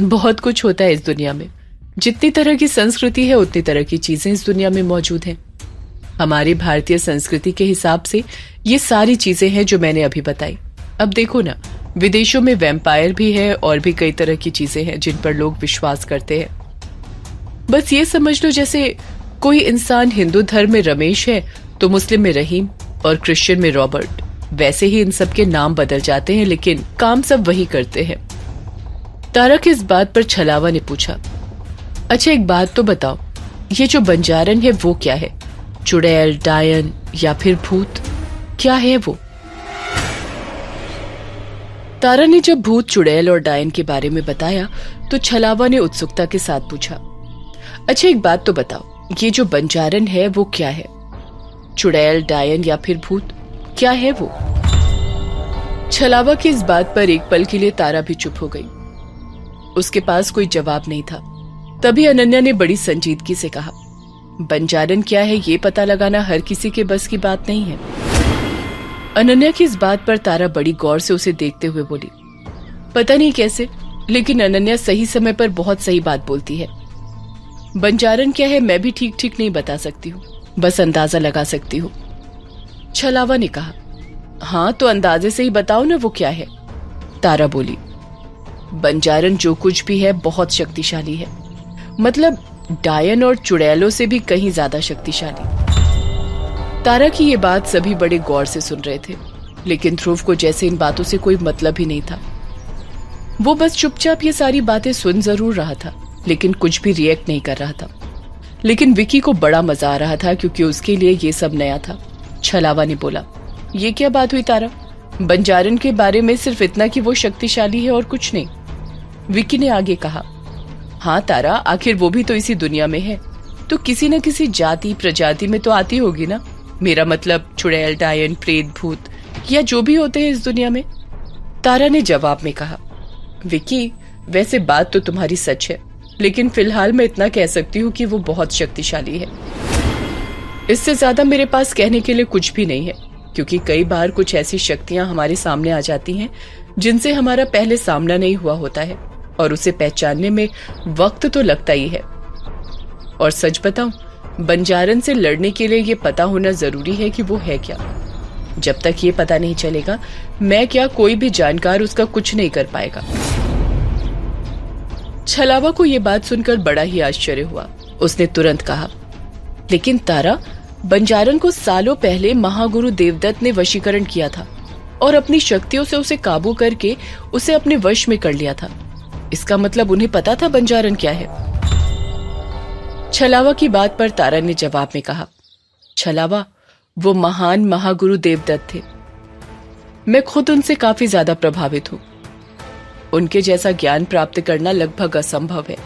बहुत कुछ होता है इस दुनिया में। जितनी तरह की संस्कृति है उतनी तरह की चीजें इस दुनिया में मौजूद हैं। हमारी भारतीय संस्कृति के हिसाब से ये सारी चीजें हैं जो मैंने अभी बताई। अब देखो ना, विदेशों में वैम्पायर भी है और भी कई तरह की चीजें हैं जिन पर लोग विश्वास करते हैं। बस ये समझ लो, जैसे कोई इंसान हिंदू धर्म में रमेश है तो मुस्लिम में रहीम और क्रिश्चियन में रॉबर्ट। वैसे ही इन सब के नाम बदल जाते हैं लेकिन काम सब वही करते हैं। तारा की इस बात पर छलावा ने पूछा, अच्छा एक बात तो बताओ, ये जो बंजारन है वो क्या है? चुड़ैल, डायन या फिर भूत, क्या है वो? तारा ने जब भूत, चुड़ैल और डायन के बारे में बताया तो छलावा ने उत्सुकता के साथ पूछा, अच्छा एक बात तो बताओ, ये जो बंजारन है वो क्या है? चुड़ैल, डायन या फिर भूत, क्या है वो? छलावा की इस बात पर एक पल के लिए तारा भी चुप हो गई। उसके पास कोई जवाब नहीं था। तभी अनन्या ने बड़ी संजीदगी से कहा, बंजारन क्या है ये पता लगाना हर किसी के बस की बात नहीं है। अनन्या की इस बात पर तारा बड़ी गौर से उसे देखते हुए बोली, पता नहीं कैसे, लेकिन अनन्या सही समय पर बहुत सही बात बोलती है। बंजारन क्या है मैं भी ठीक ठीक नहीं बता सकती हूँ, बस अंदाजा लगा सकती हूँ। छलावा ने कहा, हाँ तो अंदाजे से ही बताओ ना वो क्या है। तारा बोली, बंजारन जो कुछ भी है बहुत शक्तिशाली है, मतलब डायन और चुड़ैलों से भी कहीं ज्यादा शक्तिशाली। तारा की ये बात सभी बड़े गौर से सुन रहे थे, लेकिन ध्रुव को जैसे इन बातों से कोई मतलब ही नहीं था। वो बस चुपचाप ये सारी बातें सुन जरूर रहा था लेकिन कुछ भी रिएक्ट नहीं कर रहा था। लेकिन विकी को बड़ा मजा आ रहा था क्योंकि उसके लिए ये सब नया था। छलावा ने बोला, ये क्या बात हुई तारा? बंजारन के बारे में सिर्फ इतना कि वो शक्तिशाली है और कुछ नहीं। विकी ने आगे कहा, हाँ तारा, आखिर वो भी तो इसी दुनिया में है, तो किसी न किसी जाति प्रजाति में तो आती होगी ना। मेरा मतलब चुड़ैल, डायन, प्रेत, भूत या जो भी होते हैं इस दुनिया में। तारा ने जवाब में कहा, विकी वैसे बात तो तुम्हारी सच है, लेकिन फिलहाल मैं इतना कह सकती हूँ कि वो बहुत शक्तिशाली है। इससे ज्यादा मेरे पास कहने के लिए कुछ भी नहीं है, क्योंकि कई बार कुछ ऐसी शक्तियां हमारे सामने आ जाती हैं जिनसे हमारा पहले सामना नहीं हुआ होता है और उसे पहचानने में वक्त तो लगता ही है। और सच बताऊं, बंजारन से लड़ने के लिए ये पता होना जरूरी है कि वो है क्या। जब तक ये पता नहीं चलेगा, मैं क्या कोई भी जानकार उसका कुछ नहीं कर पाएगा। छलावा को ये बात सुनकर बड़ा ही आश्चर्य हुआ। उसने तुरंत कहा, लेकिन तारा, बंजारन को सालों पहले महागुरु देवदत्त ने वशीकरण किया था और अपनी शक्तियों से उसे काबू करके उसे अपने वश में कर लिया था। इसका मतलब उन्हें पता था बंजारन क्या है। छलावा की बात पर तारा ने जवाब में कहा, छलावा, वो महान महागुरु देवदत्त थे। मैं खुद उनसे काफी ज्यादा प्रभावित हूं। उनके जैसा ज्ञान प्राप्त करना लगभग असंभव है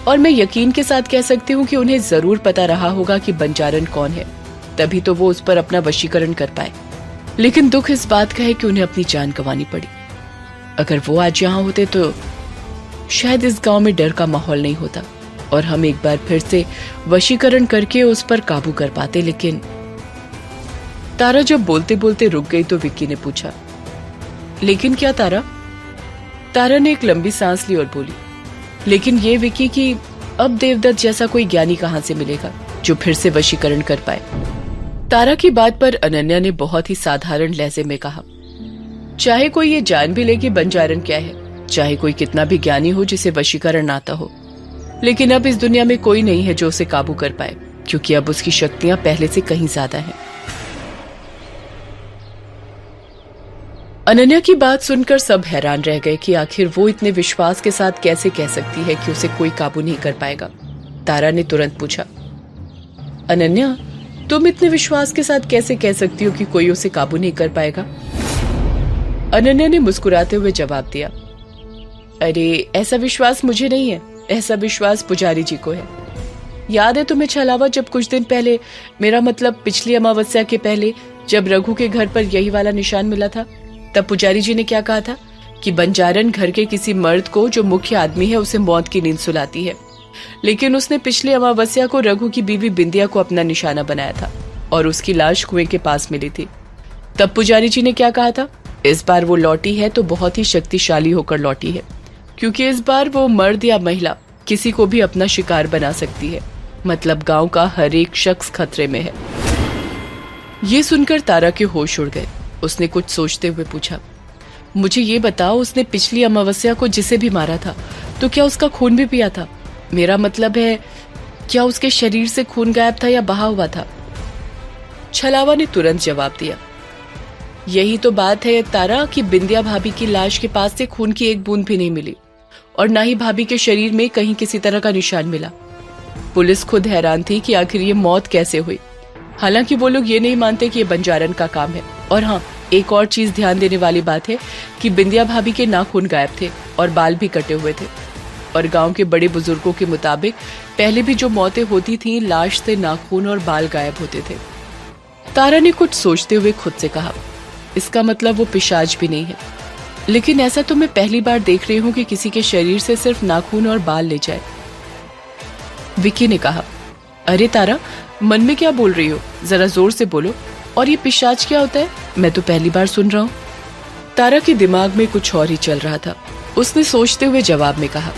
और मैं यकीन के साथ कह सकती हूँ कि उन्हें जरूर पता रहा होगा कि बंजारन कौन है, तभी तो वो उस पर अपना वशीकरण कर पाए। लेकिन दुख इस बात का है कि उन्हें अपनी जान गंवानी पड़ी। अगर वो आज यहाँ होते तो शायद इस गांव में डर का माहौल नहीं होता और हम एक बार फिर से वशीकरण करके उस पर काबू कर पाते। लेकिन तारा जब बोलते बोलते रुक गई तो विक्की ने पूछा, लेकिन क्या तारा? तारा ने एक लंबी सांस ली और बोली, लेकिन ये विकी कि अब देवदत्त जैसा कोई ज्ञानी कहां से मिलेगा जो फिर से वशीकरण कर पाए। तारा की बात पर अनन्या ने बहुत ही साधारण लहजे में कहा, चाहे कोई ये जान भी ले कि बंजारन क्या है, चाहे कोई कितना भी ज्ञानी हो जिसे वशीकरण आता हो, लेकिन अब इस दुनिया में कोई नहीं है जो उसे काबू कर पाए, क्योंकि अब उसकी शक्तियां पहले से कहीं ज्यादा हैं। अनन्या की बात सुनकर सब हैरान रह गए कि आखिर वो इतने विश्वास के साथ कैसे कह सकती है कि उसे कोई काबू नहीं कर पाएगा। तारा ने तुरंत पूछा, अनन्या, तुम इतने विश्वास के साथ कैसे कह सकती हो कि कोई उसे काबू नहीं कर पाएगा? अनन्या ने मुस्कुराते हुए जवाब दिया, अरे ऐसा विश्वास मुझे नहीं है, ऐसा विश्वास पुजारी जी को है। याद है तुम्हें छलावा, जब कुछ दिन पहले, मेरा मतलब पिछली अमावस्या के पहले, जब रघु के घर पर यही वाला निशान मिला था, तब पुजारी जी ने क्या कहा था कि बंजारन घर के किसी मर्द को जो मुख्य आदमी है उसे मौत की नींद सुलाती है। लेकिन उसने पिछले अमावस्या को रघु की बीवी बिंदिया को अपना निशाना बनाया था और उसकी लाश कुएं के पास मिली थी। तब पुजारी जी ने क्या कहा था, इस बार वो लौटी है तो बहुत ही शक्तिशाली होकर लौटी है, क्योंकि इस बार वो मर्द या महिला किसी को भी अपना शिकार बना सकती है। मतलब गांव का हर एक शख्स खतरे में है। ये सुनकर तारा के होश उड़ गए। उसने कुछ सोचते हुए पूछा, मुझे ये बताओ, उसने पिछली अमावस्या को जिसे भी मारा था तो क्या उसका खून भी पिया था? मेरा मतलब है, क्या उसके शरीर से खून गायब था या बहा हुआ था? छलावा ने तुरंत जवाब दिया, यही तो बात है तारा कि बिंदिया भाभी की लाश के पास से खून की एक बूंद भी नहीं मिली और ना ही भाभी के शरीर में कहीं किसी तरह का निशान मिला। पुलिस खुद हैरान थी कि आखिर ये मौत कैसे हुई। हालांकि वो लोग ये नहीं मानते कि ये बंजारन का काम है। और हाँ, एक और चीज ध्यान देने वाली बात है कि बिंदिया भाभी के नाखून गायब थे और बाल भी कटे हुए थे। और गांव के बड़े बुजुर्गों के मुताबिक पहले भी जो मौतें होती थीं, लाश से नाखून और बाल गायब होते थे। तारा ने कुछ सोचते हुए खुद से कहा, इसका मतलब वो पिशाच भी नहीं है। लेकिन ऐसा तो मैं पहली बार देख रही हूँ कि किसी के शरीर से सिर्फ नाखून और बाल ले जाए। विकी ने कहा, अरे तारा, मन में क्या बोल रही हो? जरा जोर से बोलो। और ये पिशाच क्या होता है? मैं तो पहली बार सुन रहा हूँ। तारा के दिमाग में कुछ और ही चल रहा था। उसने सोचते हुए जवाब में कहा,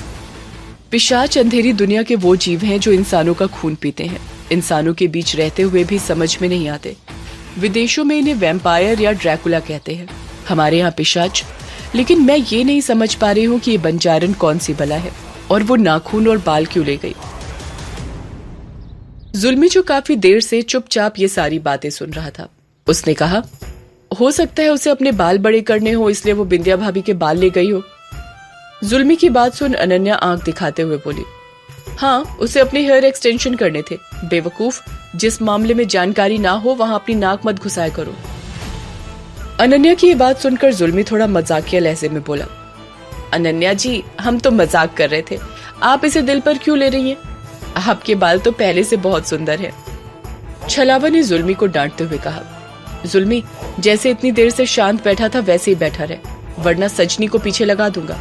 पिशाच अंधेरी दुनिया के वो जीव हैं जो इंसानों का खून पीते हैं। इंसानों के बीच रहते हुए भी समझ में नहीं आते। विदेशों में इन्हें वैम्पायर या ड्रैकुला कहते हैं, हमारे यहाँ पिशाच। लेकिन मैं ये नहीं समझ पा रही हूँ कि ये बंजारन कौन सी बला है और वो नाखून और बाल क्यों ले गई। जुल्मी, जो काफी देर से चुपचाप ये सारी बातें सुन रहा था, उसने कहा, हो सकता है उसे अपने बाल बड़े करने हो, इसलिए वो बिंदिया भाभी के बाल ले गई हो। जुल्मी की बात सुन अनन्या आंख दिखाते हुए बोली, हाँ, उसे अपने हेयर एक्सटेंशन करने थे। बेवकूफ, जिस मामले में जानकारी ना हो वहां अपनी नाक मत घुसाया करो। अनन्या की ये बात सुनकर जुल्मी थोड़ा मजाकिया लहजे में बोला, अनन्या जी, हम तो मजाक कर रहे थे, आप इसे दिल पर क्यों ले रही हैं? आपके बाल तो पहले से बहुत सुंदर है। छलावा ने जुल्मी को डांटते हुए कहा, जुल्मी, जैसे इतनी देर से शांत बैठा था वैसे ही बैठा रहे, वरना सजनी को पीछे लगा दूंगा।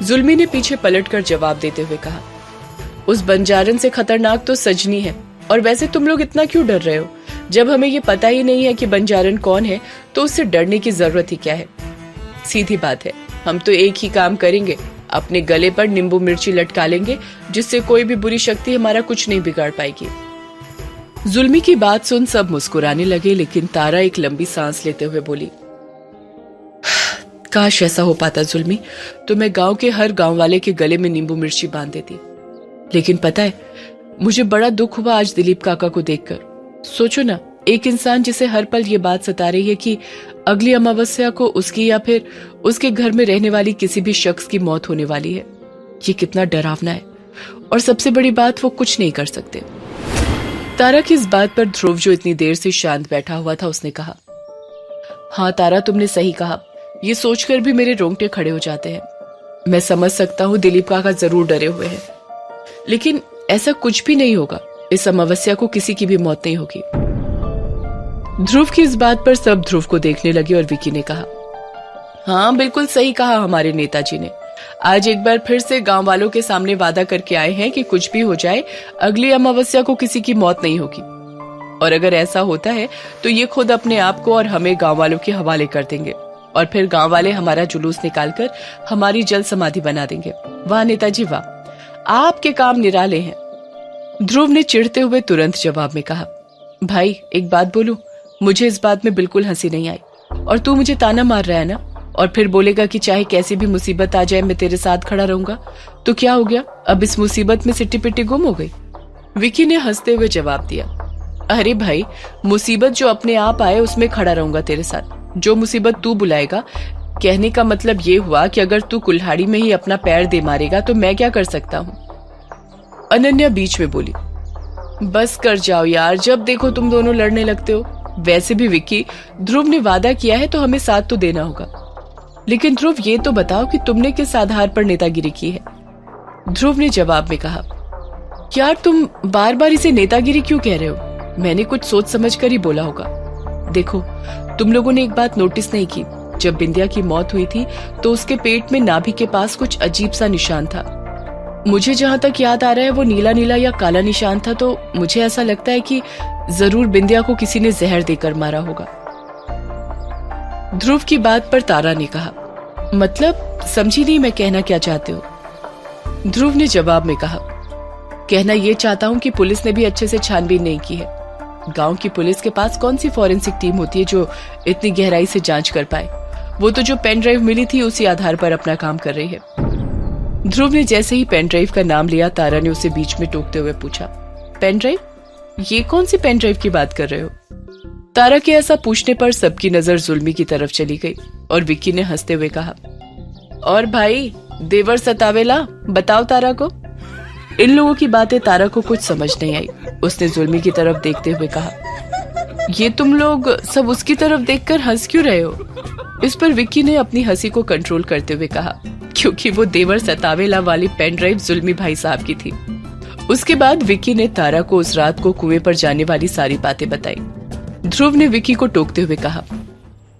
जुल्मी ने पीछे पलटकर जवाब देते हुए कहा, उस बंजारन से खतरनाक तो सजनी है। और वैसे तुम लोग इतना क्यों डर रहे हो? जब हमें ये पता ही नहीं है कि बंजारन कौन है तो उससे डरने की जरूरत ही क्या है? सीधी बात है, हम तो एक ही काम करेंगे, अपने गले पर नींबू मिर्ची लटका लेंगे, जिससे कोई भी बुरी शक्ति हमारा कुछ नहीं बिगाड़ पाएगी। जुल्मी की बात सुन सब मुस्कुराने लगे, लेकिन तारा एक लंबी सांस लेते हुए बोली, काश ऐसा हो पाता जुल्मी, तो मैं गांव के हर गांव वाले के गले में नींबू मिर्ची बांध देती। लेकिन पता है, मुझे बड़ा दुख हुआ आज दिलीप काका को देखकर। सोचो ना, एक इंसान जिसे हर पल ये बात सता रही है कि अगली अमावस्या को उसकी या फिर उसके घर में रहने वाली किसी भी शख्स की मौत होने वाली है। ये कितना डरावना है। और सबसे बड़ी बात, वो कुछ नहीं कर सकते। तारा की इस बात पर ध्रुव, जो इतनी देर से शांत बैठा हुआ था, उसने कहा, हाँ तारा, तुमने सही कहा। ये सोचकर भी मेरे रोंगटे खड़े हो जाते हैं। मैं समझ सकता हूँ दिलीप काका जरूर डरे हुए हैं, लेकिन ऐसा कुछ भी नहीं होगा। इस अमावस्या को किसी की भी मौत नहीं होगी। ध्रुव की इस बात पर सब ध्रुव को देखने लगे और विकी ने कहा, हाँ बिल्कुल सही कहा हमारे नेताजी ने। आज एक बार फिर से गांव वालों के सामने वादा करके आए हैं कि कुछ भी हो जाए, अगली अमावस्या को किसी की मौत नहीं होगी। और अगर ऐसा होता है तो ये खुद अपने आप को और हमें गांव वालों के हवाले कर देंगे और फिर गांव वाले हमारा जुलूस निकालकर हमारी जल समाधि बना देंगे। वाह नेताजी वाह, आपके काम निराले हैं। ध्रुव ने चिढ़ते हुए तुरंत जवाब में कहा, भाई एक बात बोलूं, मुझे इस बात में बिल्कुल हंसी नहीं आई। और तू मुझे ताना मार रहा है ना, और फिर बोलेगा कि चाहे कैसी भी मुसीबत आ जाए मैं तेरे साथ खड़ा रहूंगा। तो क्या हो गया, अब इस मुसीबत में सिट्टी पिट्टी गुम हो गई? विकी ने हंसते हुए जवाब दिया, अरे भाई, मुसीबत जो अपने आप आए उसमें खड़ा रहूंगा तेरे साथ। जो मुसीबत तू बुलाएगा, कहने का मतलब ये हुआ कि अगर तू कुल्हाड़ी में ही अपना पैर दे मारेगा तो मैं क्या कर सकता हूँ? अनन्या बीच में बोली, बस कर जाओ यार, जब देखो तुम दोनों लड़ने लगते हो। वैसे भी विक्की, ध्रुव ने वादा किया है तो हमें साथ तो देना होगा। लेकिन ध्रुव, ये तो बताओ कि तुमने किस आधार पर नेतागिरी की है? ध्रुव ने जवाब में कहा, यार तुम बार बार इसे नेतागिरी क्यों कह रहे हो? मैंने कुछ सोच समझ कर ही बोला होगा। देखो, तुम लोगों ने एक बात नोटिस नहीं की, जब बिंदिया की मौत हुई थी तो उसके पेट में नाभि के पास कुछ अजीब सा निशान था। मुझे जहां तक याद आ रहा है वो नीला नीला या काला निशान था। तो मुझे ऐसा लगता है कि जरूर बिंदिया को किसी ने जहर देकर मारा होगा। ध्रुव की बात पर तारा ने कहा, मतलब समझी नहीं मैं कहना क्या चाहते हो? ध्रुव ने जवाब में कहा, कहना ये चाहता हूं कि पुलिस ने भी अच्छे से छानबीन नहीं की है। गांव की पुलिस के पास कौन सी फॉरेंसिक टीम होती है जो इतनी गहराई से जांच कर पाए? वो तो जो पेन ड्राइव मिली थी उसी आधार पर अपना काम कर रही है। ध्रुव ने जैसे ही पेन ड्राइव का नाम लिया, तारा ने उसे बीच में टोकते हुए पूछा, पेन ड्राइव? ये कौन सी पेन ड्राइव की बात कर रहे हो? तारा के ऐसा पूछने पर सबकी नजर जुल्मी की तरफ चली गई और विक्की ने हंसते हुए कहा, और भाई देवर सतावेला, बताओ तारा को। इन लोगों की बातें तारा को कुछ समझ नहीं आई। उसने जुल्मी की तरफ देखते हुए कहा, ये तुम लोग सब उसकी तरफ देखकर हंस क्यों रहे हो? इस पर विक्की ने अपनी हंसी को कंट्रोल करते हुए कहा, क्योंकि वो देवर सतावेला वाली पेन ड्राइव जुल्मी भाई साहब की थी। उसके बाद विक्की ने तारा को उस रात को कुएं पर जाने वाली सारी बातें बताई। ध्रुव ने विक्की को टोकते हुए कहा,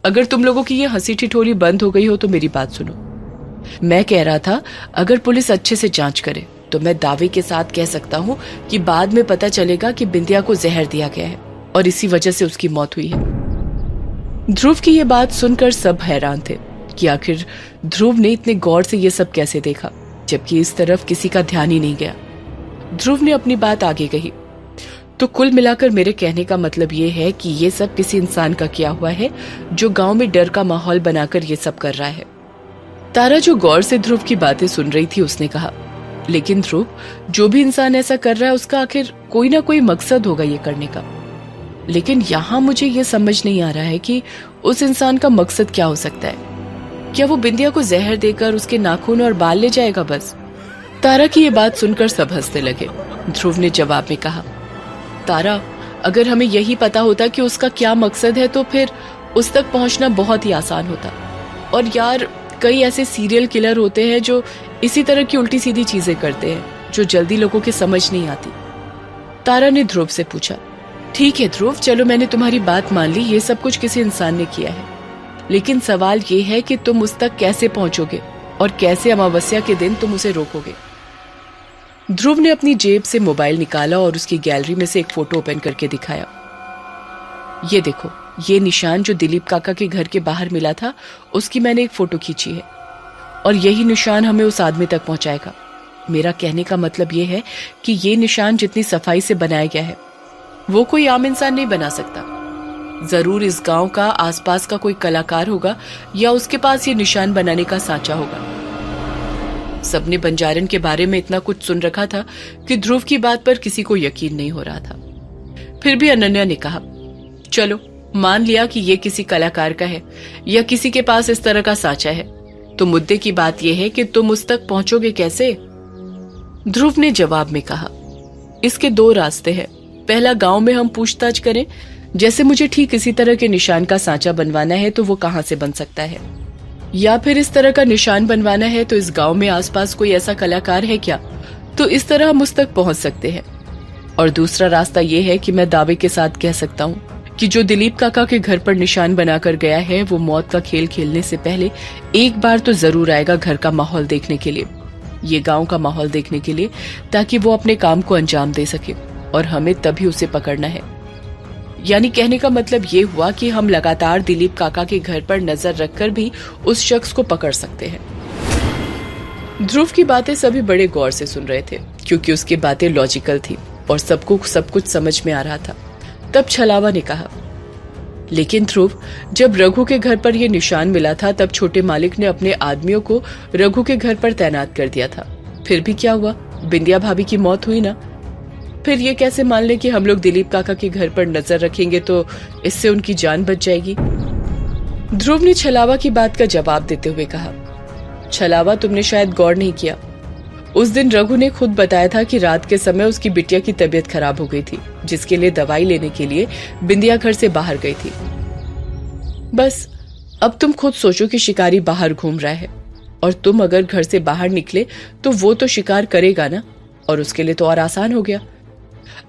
अगर तुम लोगों की ये हंसी ठिठोली बंद हो गई हो तो मेरी बात सुनो। मैं कह रहा था, अगर पुलिस अच्छे से जांच करे तो मैं दावे के साथ कह सकता हूँ कि बाद में पता चलेगा कि बिंदिया को जहर दिया गया है और इसी वजह से उसकी मौत हुई है। ध्रुव की ये बात सुनकर सब हैरान थे कि आखिर ध्रुव ने इतने गौर से ये सब कैसे देखा, जबकि इस तरफ किसी का ध्यान ही नहीं गया। ध्रुव ने अपनी बात आगे कही, तो कुल मिलाकर मेरे कहने का मतलब ये है कि ये सब किसी इंसान का किया हुआ है जो गांव में डर का माहौल बनाकर ये सब कर रहा है। तारा जो गौर से ध्रुव की बातें सुन रही थी, उसने कहा, लेकिन ध्रुव, जो भी इंसान ऐसा कर रहा है उसका आखिर कोई ना कोई मकसद होगा ये करने का। लेकिन यहाँ मुझे ये समझ नहीं आ रहा है कि उस इंसान का मकसद क्या हो सकता है। क्या वो बिंदिया को जहर देकर उसके नाखून और बाल ले जाएगा बस? तारा की ये बात सुनकर सब हंसने लगे। ध्रुव ने जवाब में कहा, तारा, अगर हमें यही पता होता कि उसका क्या मकसद है तो फिर उस तक पहुंचना बहुत ही आसान होता। और यार, कई ऐसे सीरियल किलर होते हैं जो इसी तरह की उल्टी सीधी चीजें करते हैं जो जल्दी लोगों के समझ नहीं आती। तारा ने ध्रुव से पूछा, ठीक है ध्रुव, चलो मैंने तुम्हारी बात मान ली, ये सब कुछ किसी इंसान ने किया है, लेकिन सवाल ये है कि तुम उस तक कैसे पहुंचोगे और कैसे अमावस्या के दिन तुम उसे रोकोगे। ध्रुव ने अपनी जेब से मोबाइल निकाला और उसकी गैलरी में से एक फोटो ओपन करके दिखाया। ये देखो, ये निशान जो दिलीप काका के घर के बाहर मिला था, उसकी मैंने एक फोटो खींची है और यही निशान हमें उस आदमी तक पहुंचाएगा। मेरा कहने का मतलब ये है कि ये निशान जितनी सफाई से बनाया गया है वो कोई आम इंसान नहीं बना सकता। जरूर इस गांव का, आसपास का कोई कलाकार होगा या उसके पास ये निशान बनाने का सांचा होगा। सबने बंजारन के बारे में इतना कुछ सुन रखा था कि ध्रुव की बात पर किसी को यकीन नहीं हो रहा था। फिर भी अनन्या ने कहा, चलो मान लिया कि ये किसी कलाकार का है या किसी के पास इस तरह का सांचा है, तो मुद्दे की बात यह है कि तुम उस तक पहुंचोगे कैसे? ध्रुव ने जवाब में कहा, इसके दो रास्ते हैं। पहला, गांव में हम पूछताछ करें, जैसे मुझे ठीक इसी तरह के निशान का सांचा बनवाना है तो वो कहां से बन सकता है, या फिर इस तरह का निशान बनवाना है तो इस गांव में आसपास कोई ऐसा कलाकार है क्या, तो इस तरह हम उस तक पहुंच सकते हैं। और दूसरा रास्ता यह है कि मैं दावे के साथ कह सकता हूं कि जो दिलीप काका के घर पर निशान बनाकर गया है वो मौत का खेल खेलने से पहले एक बार तो जरूर आएगा घर का माहौल देखने के लिए, ये गांव का माहौल देखने के लिए, ताकि वो अपने काम को अंजाम दे सके और हमें तभी उसे पकड़ना है। यानी कहने का मतलब ये हुआ कि हम लगातार दिलीप काका के घर पर नजर रखकर भी उस शख्स को पकड़ सकते हैं। ध्रुव की बातें सभी बड़े गौर से सुन रहे थे क्योंकि उसकी बातें लॉजिकल थी और सबको सब कुछ समझ में आ रहा था। तब छलावा ने कहा, लेकिन ध्रुव, जब रघु के घर पर यह निशान मिला था तब छोटे मालिक ने अपने आदमियों को रघु के घर पर तैनात कर दिया था। फिर भी क्या हुआ? बिंदिया भाभी की मौत हुई ना। फिर ये कैसे मान ले कि हम लोग दिलीप काका के घर पर नजर रखेंगे तो इससे उनकी जान बच जाएगी? ध्रुव ने छलावा की बात का जवाब देते हुए कहा, छलावा, तुमने शायद गौर नहीं किया, उस दिन रघु ने खुद बताया था कि रात के समय उसकी बिटिया की तबीयत खराब हो गई थी, जिसके लिए दवाई लेने के लिए बिंदिया घर से बाहर गई थी। बस अब तुम खुद सोचो कि शिकारी बाहर घूम रहा है और तुम अगर घर से बाहर निकले तो वो तो शिकार करेगा ना, और उसके लिए तो और आसान हो गया।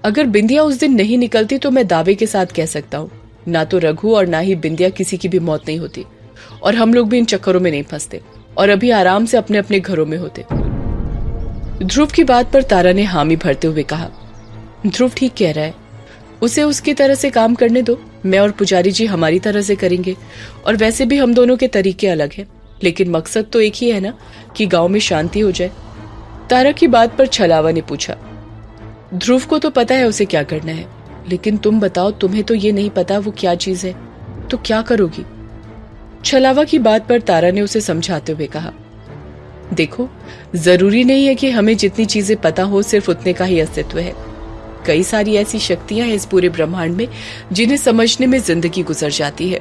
अगर बिंदिया उस दिन नहीं निकलती तो मैं दावे के साथ कह सकता हूँ ना तो रघु और ना ही बिंदिया किसी की भी मौत नहीं होती और हम लोग भी इन चक्करों में नहीं फंसते और अभी आराम से अपने अपने घरों में होते। ध्रुव की बात पर तारा ने हामी भरते हुए कहा, ध्रुव ठीक कह रहा है, उसे उसकी तरह से काम करने दो, मैं और पुजारी जी हमारी तरह से करेंगे और वैसे भी हम दोनों के तरीके अलग हैं। लेकिन मकसद तो एक ही है ना, कि गांव में शांति हो जाए। तारा की बात पर छलावा ने पूछा, ध्रुव को तो पता है उसे क्या करना है, लेकिन तुम बताओ, तुम्हें तो ये नहीं पता वो क्या चीज है, तो क्या करोगी? छलावा की बात पर तारा ने उसे समझाते हुए कहा, देखो, जरूरी नहीं है कि हमें जितनी चीजें पता हो सिर्फ उतने का ही अस्तित्व है। कई सारी ऐसी शक्तियां हैं इस पूरे ब्रह्मांड में जिन्हें समझने में जिंदगी गुजर जाती है,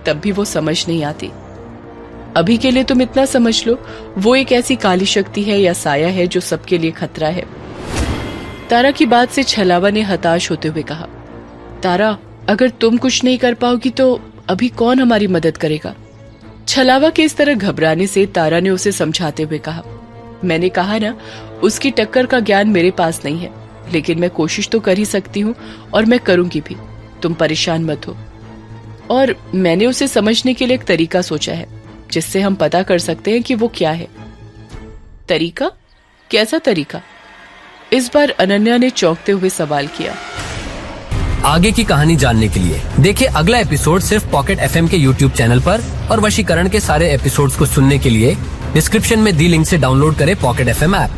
तब भी वो समझ नहीं आती। अभी के लिए तुम इतना समझ लो, वो एक ऐसी काली शक्ति है या साया है जो सबके लिए खतरा है। तारा की बात से छलावा ने हताश होते हुए कहा, तारा, अगर तुम कुछ नहीं कर पाओगी तो अभी कौन हमारी मदद करेगा? छलावा के इस तरह घबराने से तारा ने उसे समझाते हुए कहा, मैंने कहा ना, उसकी टक्कर का ज्ञान मेरे पास नहीं है, लेकिन मैं कोशिश तो कर ही सकती हूँ और मैं करूंगी भी। तुम परेशान मत हो। और मैंने उसे समझने के लिए एक तरीका सोचा है जिससे हम पता कर सकते हैं कि वो क्या है। तरीका? कैसा तरीका? इस बार अनन्या ने चौंकते हुए सवाल किया। आगे की कहानी जानने के लिए देखिए अगला एपिसोड सिर्फ पॉकेट FM के YouTube चैनल पर, और वशीकरण के सारे एपिसोड्स को सुनने के लिए डिस्क्रिप्शन में दी लिंक से डाउनलोड करें पॉकेट FM ऐप।